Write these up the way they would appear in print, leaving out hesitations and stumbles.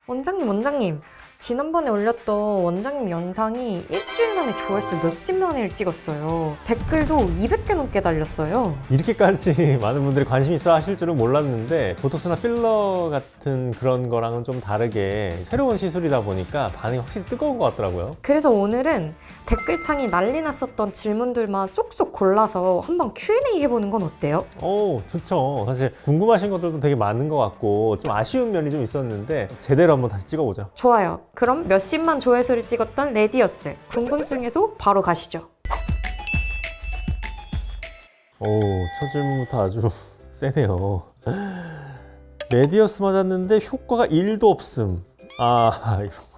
원장님. 지난번에 올렸던 원장님 영상이 일주일 만에 조회수 몇십만 회를 찍었어요. 댓글도 200개 넘게 달렸어요. 이렇게까지 많은 분들이 관심 있어 하실 줄은 몰랐는데 보톡스나 필러 같은 그런 거랑은 좀 다르게 새로운 시술이다 보니까 반응이 확실히 뜨거운 것 같더라고요. 그래서 오늘은 댓글창이 난리 났었던 질문들만 쏙쏙 골라서 한번 Q&A 해보는 건 어때요? 오, 좋죠. 사실 궁금하신 것들도 되게 많은 것 같고 좀 아쉬운 면이 좀 있었는데 제대로 한번 다시 찍어보죠. 좋아요. 그럼 몇십만 조회수를 찍었던 레디어스 궁금증 해소 바로 가시죠. 오, 첫 질문부터 아주 세네요. 레디어스 맞았는데 효과가 1도 없음. 이런 거.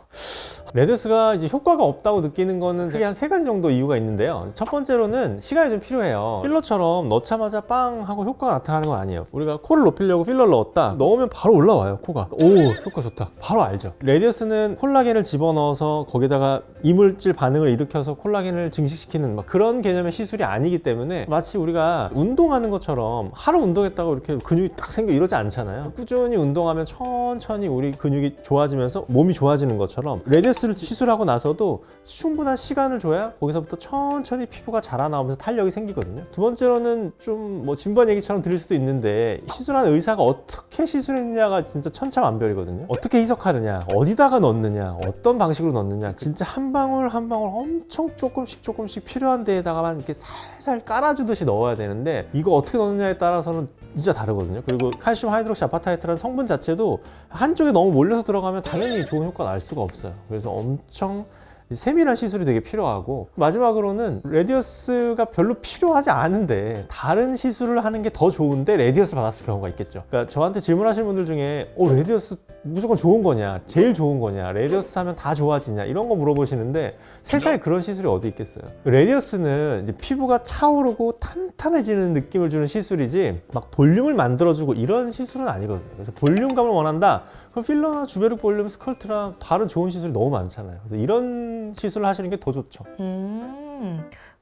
레디어스가 이제 효과가 없다고 느끼는 거는 크게 한 3가지 정도 이유가 있는데요. 첫 번째로는 시간이 좀 필요해요. 필러처럼 넣자마자 빵 하고 효과가 나타나는 건 아니에요. 우리가 코를 높이려고 필러를 넣었다. 넣으면 바로 올라와요, 코가. 오, 효과 좋다. 바로 알죠. 레디어스는 콜라겐을 집어넣어서 거기다가 이물질 반응을 일으켜서 콜라겐을 증식시키는 막 그런 개념의 시술이 아니기 때문에 마치 우리가 운동하는 것처럼 하루 운동했다고 이렇게 근육이 딱 생겨 이러지 않잖아요. 꾸준히 운동하면 천천히 우리 근육이 좋아지면서 몸이 좋아지는 것처럼 레디어스를 시술하고 나서도 충분한 시간을 줘야 거기서부터 천천히 피부가 자라나오면서 탄력이 생기거든요. 두 번째로는 좀 뭐 진부한 얘기처럼 들릴 수도 있는데 시술한 의사가 어떻게 시술했느냐가 진짜 천차만별이거든요. 어떻게 희석하느냐, 어디다가 넣느냐, 어떤 방식으로 넣느냐, 진짜 한 방울 한 방울 엄청 조금씩 필요한 데에다가만 이렇게 살살 깔아주듯이 넣어야 되는데 이거 어떻게 넣느냐에 따라서는 진짜 다르거든요. 그리고 칼슘 하이드록시 아파타이트라는 성분 자체도 한쪽에 너무 몰려서 들어가면 당연히 좋은 효과가 날 수가 없어요. 그래서 엄청 세밀한 시술이 되게 필요하고, 마지막으로는 레디어스가 별로 필요하지 않은데 다른 시술을 하는 게 더 좋은데 레디어스 받았을 경우가 있겠죠. 그러니까 저한테 질문하시는 분들 중에 레디어스 무조건 좋은 거냐, 제일 좋은 거냐, 레디어스 하면 다 좋아지냐 이런 거 물어보시는데 세상에 그런 시술이 어디 있겠어요. 레디어스는 이제 피부가 차오르고 탄탄해지는 느낌을 주는 시술이지 막 볼륨을 만들어주고 이런 시술은 아니거든요. 그래서 볼륨감을 원한다? 그럼 필러나 주베룩 볼륨, 스컬트랑 다른 좋은 시술이 너무 많잖아요. 그래서 이런 시술을 하시는 게 더 좋죠.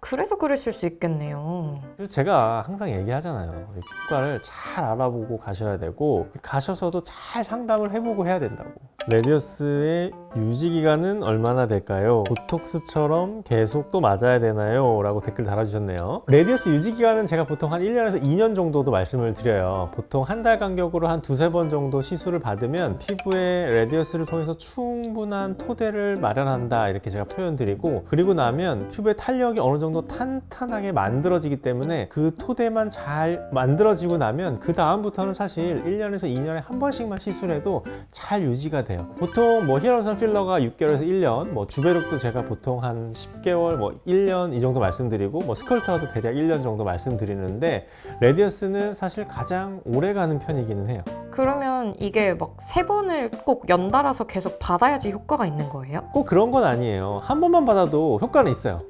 그래서 그러실 수 있겠네요. 그래서 제가 항상 얘기하잖아요. 효과를 잘 알아보고 가셔야 되고 가셔서도 잘 상담을 해보고 해야 된다고. 레디어스의 유지기간은 얼마나 될까요? 보톡스처럼 계속 또 맞아야 되나요? 라고 댓글 달아주셨네요. 레디어스 유지기간은 제가 보통 한 1년에서 2년 정도도 말씀을 드려요. 보통 한 달 간격으로 한 2-3번 정도 시술을 받으면 피부에 레디어스를 통해서 충분한 토대를 마련한다 이렇게 제가 표현드리고, 그리고 나면 피부의 탄력이 어느 정도 탄탄하게 만들어지기 때문에 그 토대만 잘 만들어지고 나면 그 다음부터는 사실 1년에서 2년에 한 번씩만 시술해도 잘 유지가 돼요. 보통 뭐 히알루론산 필러가 6개월에서 1년, 뭐 주베룩도 제가 보통 한 10개월, 뭐 1년 이 정도 말씀드리고, 뭐 스컬트라도 대략 1년 정도 말씀드리는데 레디어스는 사실 가장 오래 가는 편이기는 해요. 그러면 이게 막 3번을 꼭 연달아서 계속 받아야지 효과가 있는 거예요? 꼭 그런 건 아니에요. 한 번만 받아도 효과는 있어요.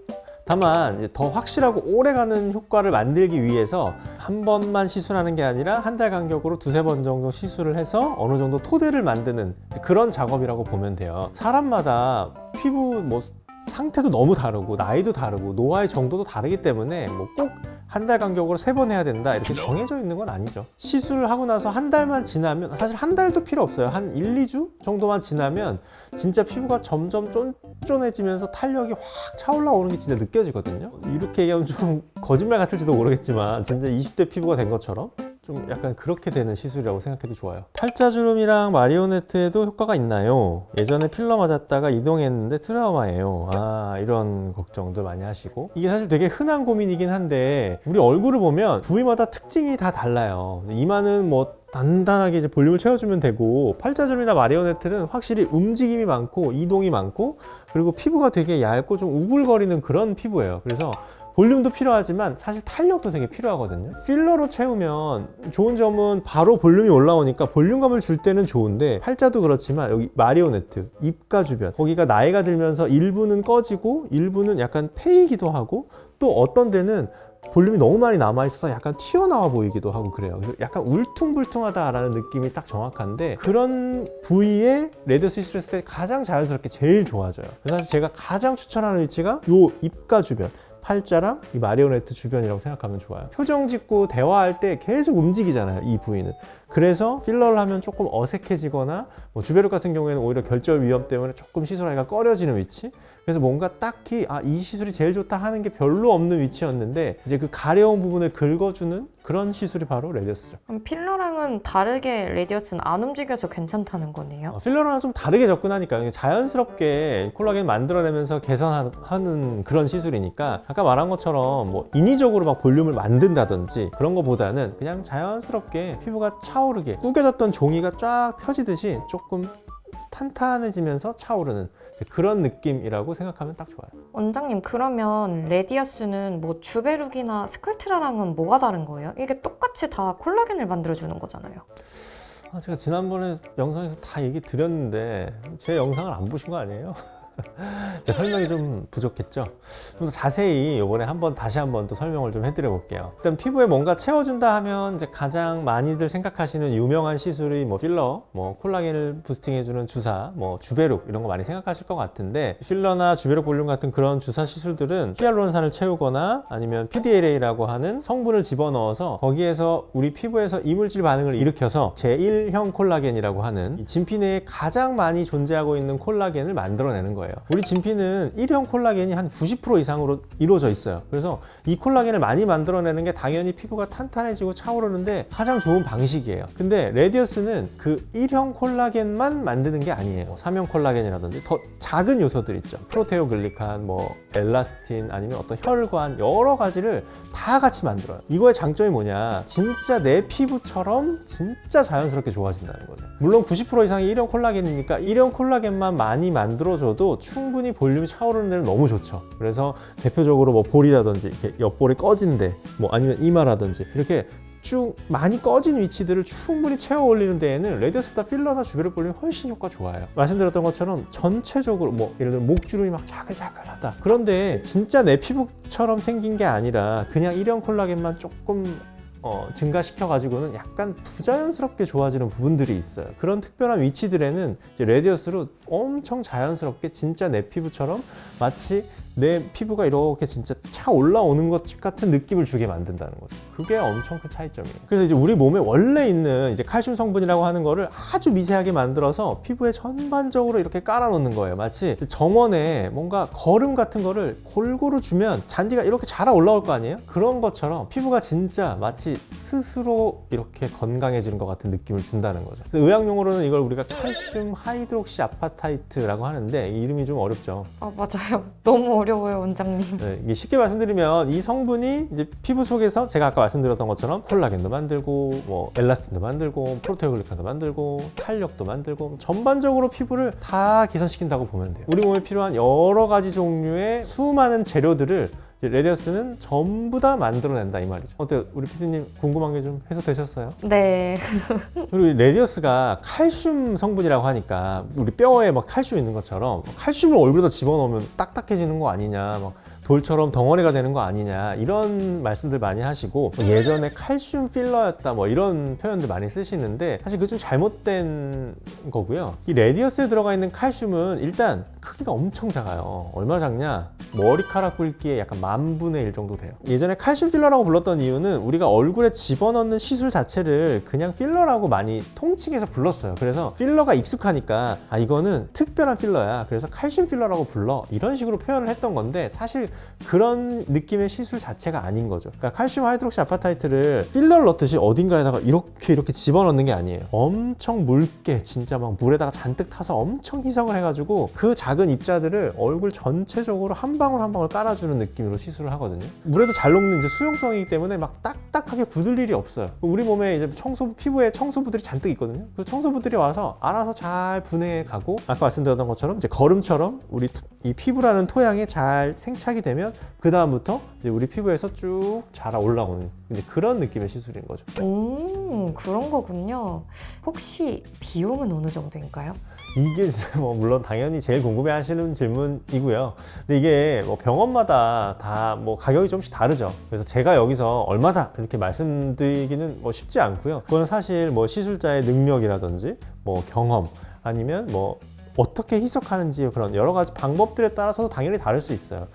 다만 이제 더 확실하고 오래가는 효과를 만들기 위해서 한 번만 시술하는 게 아니라 한 달 간격으로 2-3번 정도 시술을 해서 어느 정도 토대를 만드는 그런 작업이라고 보면 돼요. 사람마다 피부 뭐 상태도 너무 다르고 나이도 다르고 노화의 정도도 다르기 때문에 뭐 꼭 한 달 간격으로 3번 해야 된다 이렇게 정해져 있는 건 아니죠. 시술을 하고 나서 한 달만 지나면, 사실 한 달도 필요 없어요. 한 1-2주 정도만 지나면 진짜 피부가 점점 쫀쫀해지면서 탄력이 확 차올라오는 게 진짜 느껴지거든요. 이렇게 얘기하면 좀 거짓말 같을지도 모르겠지만 진짜 20대 피부가 된 것처럼 좀 약간 그렇게 되는 시술이라고 생각해도 좋아요. 팔자주름이랑 마리오네트에도 효과가 있나요? 예전에 필러 맞았다가 이동했는데 트라우마예요. 이런 걱정들 많이 하시고, 이게 사실 되게 흔한 고민이긴 한데 우리 얼굴을 보면 부위마다 특징이 다 달라요. 이마는 뭐 단단하게 이제 볼륨을 채워주면 되고, 팔자주름이나 마리오네트는 확실히 움직임이 많고 이동이 많고, 그리고 피부가 되게 얇고 좀 우글거리는 그런 피부예요. 그래서 볼륨도 필요하지만 사실 탄력도 되게 필요하거든요. 필러로 채우면 좋은 점은 바로 볼륨이 올라오니까 볼륨감을 줄 때는 좋은데, 팔자도 그렇지만 여기 마리오네트, 입가 주변, 거기가 나이가 들면서 일부는 꺼지고 일부는 약간 패이기도 하고, 또 어떤 데는 볼륨이 너무 많이 남아있어서 약간 튀어나와 보이기도 하고 그래요. 그래서 약간 울퉁불퉁하다라는 느낌이 딱 정확한데, 그런 부위에 레디어스 시술했을 때 가장 자연스럽게 제일 좋아져요. 그래서 사실 제가 가장 추천하는 위치가 요 입가 주변, 팔자랑 이 마리오네트 주변이라고 생각하면 좋아요. 표정 짓고 대화할 때 계속 움직이잖아요, 이 부위는. 그래서 필러를 하면 조금 어색해지거나 뭐 주베륵 같은 경우에는 오히려 결절 위험 때문에 조금 시술하기가 꺼려지는 위치. 그래서 뭔가 딱히 이 시술이 제일 좋다 하는 게 별로 없는 위치였는데 이제 그 가려운 부분을 긁어주는 그런 시술이 바로 레디어스죠. 그럼 필러랑은 다르게 레디어스는 안 움직여서 괜찮다는 거네요? 필러랑 좀 다르게 접근하니까 자연스럽게 콜라겐 만들어내면서 개선하는 그런 시술이니까 아까 말한 것처럼 뭐 인위적으로 막 볼륨을 만든다든지 그런 거보다는 그냥 자연스럽게 피부가 차오르게 구겨졌던 종이가 쫙 펴지듯이 조금 탄탄해지면서 차오르는 그런 느낌이라고 생각하면 딱 좋아요. 원장님, 그러면 레디어스는 뭐 주베룩이나 스컬트라랑은 뭐가 다른 거예요? 이게 똑같이 다 콜라겐을 만들어주는 거잖아요. 제가 지난번에 영상에서 다 얘기 드렸는데 제 영상을 안 보신 거 아니에요? 설명이 좀 부족했죠? 좀 더 자세히 이번에 다시 한번 또 설명을 좀 해드려 볼게요. 일단 피부에 뭔가 채워준다 하면 이제 가장 많이들 생각하시는 유명한 시술이 뭐 필러, 뭐 콜라겐을 부스팅해주는 주사, 뭐 주베룩 이런 거 많이 생각하실 것 같은데 필러나 주베룩 볼륨 같은 그런 주사 시술들은 히알루론산을 채우거나 아니면 PDLA라고 하는 성분을 집어넣어서 거기에서 우리 피부에서 이물질 반응을 일으켜서 제1형 콜라겐이라고 하는 이 진피 내에 가장 많이 존재하고 있는 콜라겐을 만들어내는 거예요. 우리 진피는 1형 콜라겐이 한 90% 이상으로 이루어져 있어요. 그래서 이 콜라겐을 많이 만들어내는 게 당연히 피부가 탄탄해지고 차오르는데 가장 좋은 방식이에요. 근데 레디어스는 그 1형 콜라겐만 만드는 게 아니에요. 3형 콜라겐이라든지 더 작은 요소들 있죠. 프로테오글리칸, 뭐 엘라스틴 아니면 어떤 혈관 여러 가지를 다 같이 만들어요. 이거의 장점이 뭐냐? 진짜 내 피부처럼 진짜 자연스럽게 좋아진다는 거죠. 물론 90% 이상이 1형 콜라겐이니까 1형 콜라겐만 많이 만들어줘도 충분히 볼륨이 차오르는 데는 너무 좋죠. 그래서 대표적으로 뭐 볼이라든지 이렇게 옆볼이 꺼진 데, 뭐 아니면 이마라든지 이렇게 쭉 많이 꺼진 위치들을 충분히 채워 올리는 데에는 레디어스보다 필러나 주베룩 볼륨이 훨씬 효과 좋아요. 말씀드렸던 것처럼 전체적으로 뭐 예를 들면 목주름이 막 자글자글하다. 그런데 진짜 내 피부처럼 생긴 게 아니라 그냥 1형 콜라겐만 조금 증가시켜가지고는 약간 부자연스럽게 좋아지는 부분들이 있어요. 그런 특별한 위치들에는 이제 레디어스로 엄청 자연스럽게 진짜 내 피부처럼 마치 내 피부가 이렇게 진짜 차 올라오는 것 같은 느낌을 주게 만든다는 거죠. 그게 엄청 큰 차이점이에요. 그래서 이제 우리 몸에 원래 있는 이제 칼슘 성분이라고 하는 거를 아주 미세하게 만들어서 피부에 전반적으로 이렇게 깔아놓는 거예요. 마치 정원에 뭔가 거름 같은 거를 골고루 주면 잔디가 이렇게 자라 올라올 거 아니에요? 그런 것처럼 피부가 진짜 마치 스스로 이렇게 건강해지는 것 같은 느낌을 준다는 거죠. 의학용어로는 이걸 우리가 칼슘 하이드록시 아파타이트라고 하는데 이 이름이 좀 어렵죠. 맞아요. 너무 어려워요, 원장님. 네, 이게 쉽게 말씀드리면 이 성분이 이제 피부 속에서 제가 아까 말씀드렸던 것처럼 콜라겐도 만들고 뭐 엘라스틴도 만들고 프로테오글리칸도 만들고 탄력도 만들고 전반적으로 피부를 다 개선시킨다고 보면 돼요. 우리 몸에 필요한 여러 가지 종류의 수많은 재료들을 레디어스는 전부 다 만들어낸다 이 말이죠. 어때요? 우리 PD님 궁금한 게 좀 해소되셨어요? 네. 그리고 레디어스가 칼슘 성분이라고 하니까 우리 뼈에 막 칼슘 있는 것처럼 칼슘을 얼굴에다 집어넣으면 딱딱해지는 거 아니냐 막 돌처럼 덩어리가 되는 거 아니냐 이런 말씀들 많이 하시고 예전에 칼슘 필러였다 뭐 이런 표현들 많이 쓰시는데 사실 그게 좀 잘못된 거고요. 이 레디어스에 들어가 있는 칼슘은 일단 크기가 엄청 작아요. 얼마나 작냐? 머리카락 굵기의 약간 10,000분의 1 정도 돼요. 예전에 칼슘 필러라고 불렀던 이유는 우리가 얼굴에 집어넣는 시술 자체를 그냥 필러라고 많이 통칭해서 불렀어요. 그래서 필러가 익숙하니까 이거는 특별한 필러야. 그래서 칼슘 필러라고 불러. 이런 식으로 표현을 했던 건데 사실 그런 느낌의 시술 자체가 아닌 거죠. 그러니까 칼슘 하이드록시 아파타이트를 필러를 넣듯이 어딘가에다가 이렇게 집어넣는 게 아니에요. 엄청 묽게 진짜 막 물에다가 잔뜩 타서 엄청 희석을 해가지고 그 작은 입자들을 얼굴 전체적으로 한 방울 한 방울 깔아주는 느낌으로 시술을 하거든요. 물에도 잘 녹는 이제 수용성이기 때문에 막 딱딱하게 굳을 일이 없어요. 우리 몸에 이제 피부에 청소부들이 잔뜩 있거든요. 그 청소부들이 와서 알아서 잘 분해해 가고 아까 말씀드렸던 것처럼 이제 거름처럼 우리 이 피부라는 토양에 잘 생착이 되면 그 다음부터 이제 우리 피부에서 쭉 자라 올라오는 이제 그런 느낌의 시술인 거죠. 그런 거군요. 혹시 비용은 어느 정도인가요? 이게 뭐 물론 당연히 제일 궁금해하시는 질문이고요. 근데 이게 뭐 병원마다 다 뭐 가격이 조금씩 다르죠. 그래서 제가 여기서 얼마다 이렇게 말씀드리기는 뭐 쉽지 않고요. 그건 사실 뭐 시술자의 능력이라든지 뭐 경험 아니면 뭐 어떻게 희석하는지 그런 여러 가지 방법들에 따라서도 당연히 다를 수 있어요.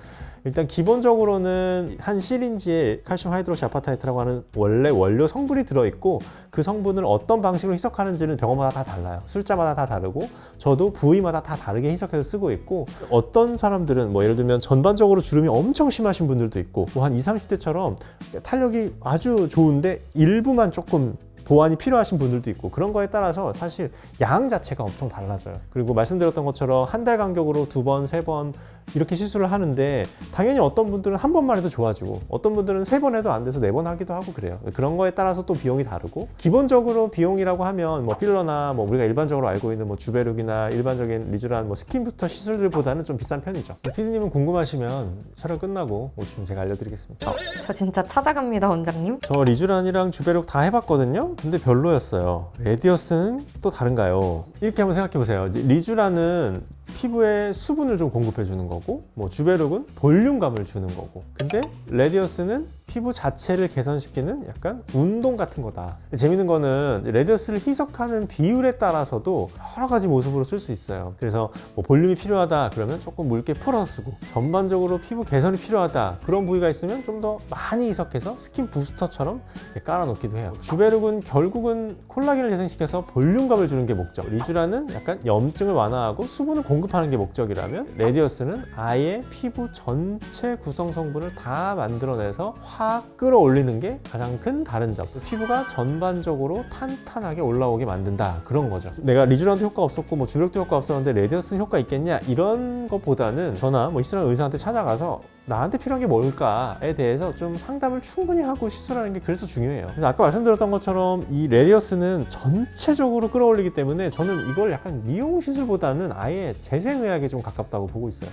일단 기본적으로는 한 시린지에 칼슘 하이드록시 아파타이트라고 하는 원래 원료 성분이 들어있고 그 성분을 어떤 방식으로 희석하는지는 병원마다 다 달라요. 술자마다 다 다르고 저도 부위마다 다 다르게 희석해서 쓰고 있고 어떤 사람들은 뭐 예를 들면 전반적으로 주름이 엄청 심하신 분들도 있고 뭐 한 20, 30대처럼 탄력이 아주 좋은데 일부만 조금 보완이 필요하신 분들도 있고 그런 거에 따라서 사실 양 자체가 엄청 달라져요. 그리고 말씀드렸던 것처럼 한 달 간격으로 2번, 3번 이렇게 시술을 하는데 당연히 어떤 분들은 한 번만 해도 좋아지고 어떤 분들은 3번 해도 안 돼서 4번 하기도 하고 그래요. 그런 거에 따라서 또 비용이 다르고 기본적으로 비용이라고 하면 뭐 필러나 뭐 우리가 일반적으로 알고 있는 뭐 주베룩이나 일반적인 리쥬란 뭐 스킨부스터 시술들보다는 좀 비싼 편이죠. 피디님은 궁금하시면 촬영 끝나고 오시면 제가 알려드리겠습니다. 저 진짜 찾아갑니다, 원장님. 저 리쥬란이랑 주베룩 다 해봤거든요. 근데 별로였어요. 레디어스는 또 다른가요? 이렇게 한번 생각해 보세요. 리쥬란은 피부에 수분을 좀 공급해 주는 거고 뭐 주베룩은 볼륨감을 주는 거고 근데 레디어스는 피부 자체를 개선시키는 약간 운동 같은 거다. 재밌는 거는 레디어스를 희석하는 비율에 따라서도 여러 가지 모습으로 쓸 수 있어요. 그래서 뭐 볼륨이 필요하다 그러면 조금 묽게 풀어서 쓰고 전반적으로 피부 개선이 필요하다 그런 부위가 있으면 좀 더 많이 희석해서 스킨 부스터처럼 깔아 놓기도 해요. 주베룩은 결국은 콜라겐을 재생시켜서 볼륨감을 주는 게 목적, 리쥬란은 약간 염증을 완화하고 수분을 공급하는 게 목적이라면 레디어스는 아예 피부 전체 구성 성분을 다 만들어내서 확 끌어올리는 게 가장 큰 다른 점. 피부가 전반적으로 탄탄하게 올라오게 만든다 그런 거죠. 내가 리쥬란도 효과 없었고 뭐 주베룩도 효과 없었는데 레디어스는 효과 있겠냐 이런 것보다는 저나 뭐 시술하는 의사한테 찾아가서 나한테 필요한 게 뭘까에 대해서 좀 상담을 충분히 하고 시술하는 게 그래서 중요해요. 그래서 아까 말씀드렸던 것처럼 이 레디어스는 전체적으로 끌어올리기 때문에 저는 이걸 약간 미용 시술보다는 아예 재생의학에 좀 가깝다고 보고 있어요.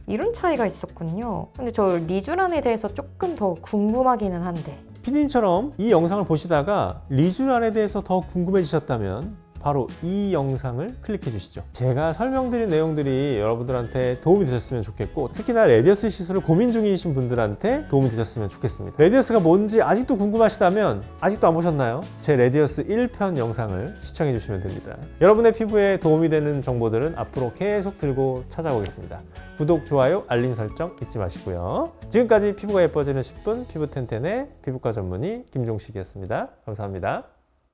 이런 차이가 있었군요. 근데 저 리쥬란에 대해서 조금 더 궁금하기는 한데. 피디님처럼 이 영상을 보시다가 리쥬란에 대해서 더 궁금해지셨다면 바로 이 영상을 클릭해 주시죠. 제가 설명드린 내용들이 여러분들한테 도움이 되셨으면 좋겠고 특히나 레디어스 시술을 고민 중이신 분들한테 도움이 되셨으면 좋겠습니다. 레디어스가 뭔지 아직도 궁금하시다면 아직도 안 보셨나요? 제 레디어스 1편 영상을 시청해 주시면 됩니다. 여러분의 피부에 도움이 되는 정보들은 앞으로 계속 들고 찾아오겠습니다. 구독, 좋아요, 알림 설정 잊지 마시고요. 지금까지 피부가 예뻐지는 10분 피부텐텐의 피부과 전문의 김종식이었습니다. 감사합니다.